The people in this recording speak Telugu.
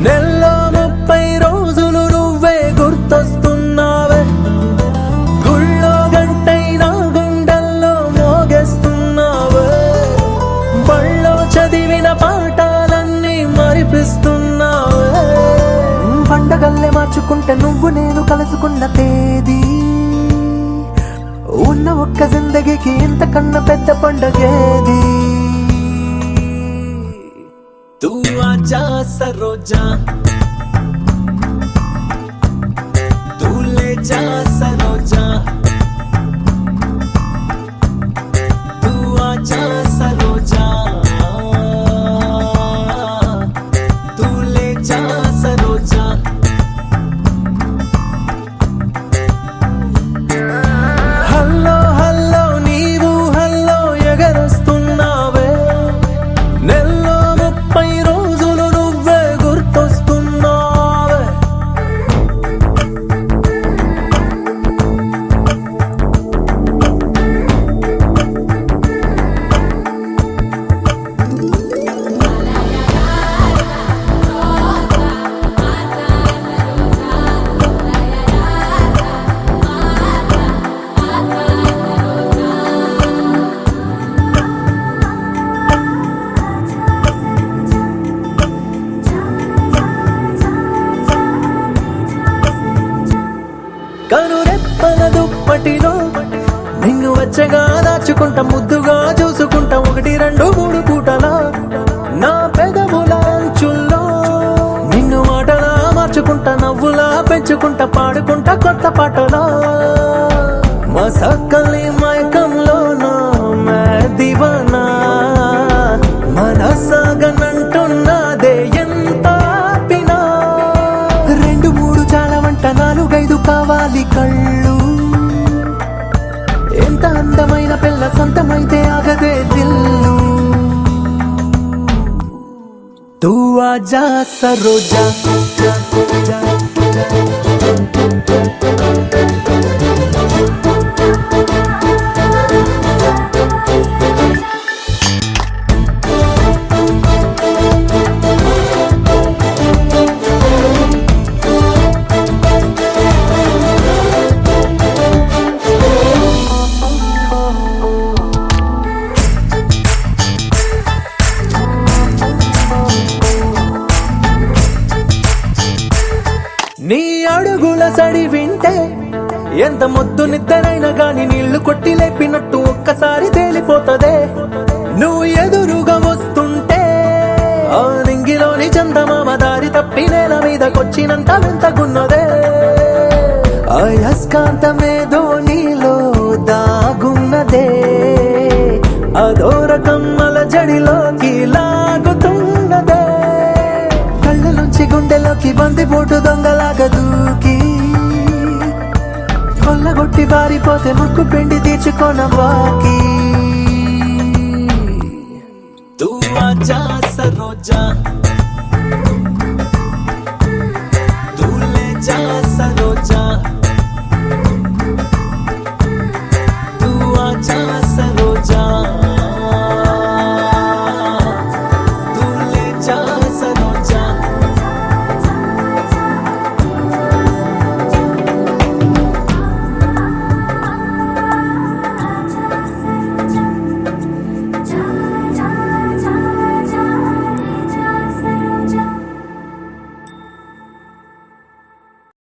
నెల్లో 30 రోజులు నువ్వే గుర్తొస్తున్నావే, గుళ్ళో గంటైనా గుండెల్లో మోగేస్తున్నావే, బళ్ళో చదివిన పాఠాలన్నీ మరిపిస్తున్నావే. పండగల్లే మార్చుకుంటే నువ్వు నేను కలుసుకున్న తేదీ, ఉన్న ఒక్క జిందగీకి ఇంతకన్నా పెద్ద పండగేది. तू आजा सरोजा, तू ले जा सरोजा, तू आजा सरोजा, तू ले जा सरोजा. హల్లో హల్లో నీవు హల్లో ఎగరొస్తున్నావే, నెల్లో 30 రోజులు నువ్వే గుర్తొస్తున్నావే. కనురెప్పల దుప్పటిలో నిన్ను వచ్చగా దాచుకుంటా, ముద్దుగా చూసుకుంటా, 1 2 3 పూటలా నా పెదవుల అంచుల్లో నిన్ను మాటలా మార్చుకుంటా, నవ్వులా పెంచుకుంటా, పాడుకుంటా కొత్త పాటలా. మసకలి మైకంలోనో మే దివానా, మనసాగనంటున్నదే ఎంత ఆపినా. 2 3 చాలా వంట, 4 5 కావాలి కళ్ళు. ఎంత అందమైన పిల్ల సొంతమైతే ఆగదే దిల్లు. तू आजा सरोजा, నీ అడుగుల సడి వింటే ఎంత ముద్దు నిద్దరైనా గాని నీళ్లు కొట్టి లేపినట్టు ఒక్కసారి తేలిపోతదే. నువ్వు ఎదురుగా వస్తుంటే ఆ నింగిలోని చందమామ దారి తప్పి నేల మీదకొచ్చినంత వింతగున్నదే. అయస్కాంతమేదో నీలో దాగున్నదే, అదో రకం అలజడిలోకి లాగుతున్నదే. కళ్ళ నుంచి గుండెలోకి బందిపోటు దొంగలాగా దూకి, కొల్లగొట్టి పారిపోతే ముక్కు పిండి తీర్చుకోన బాకి. तू आजा सरोजा,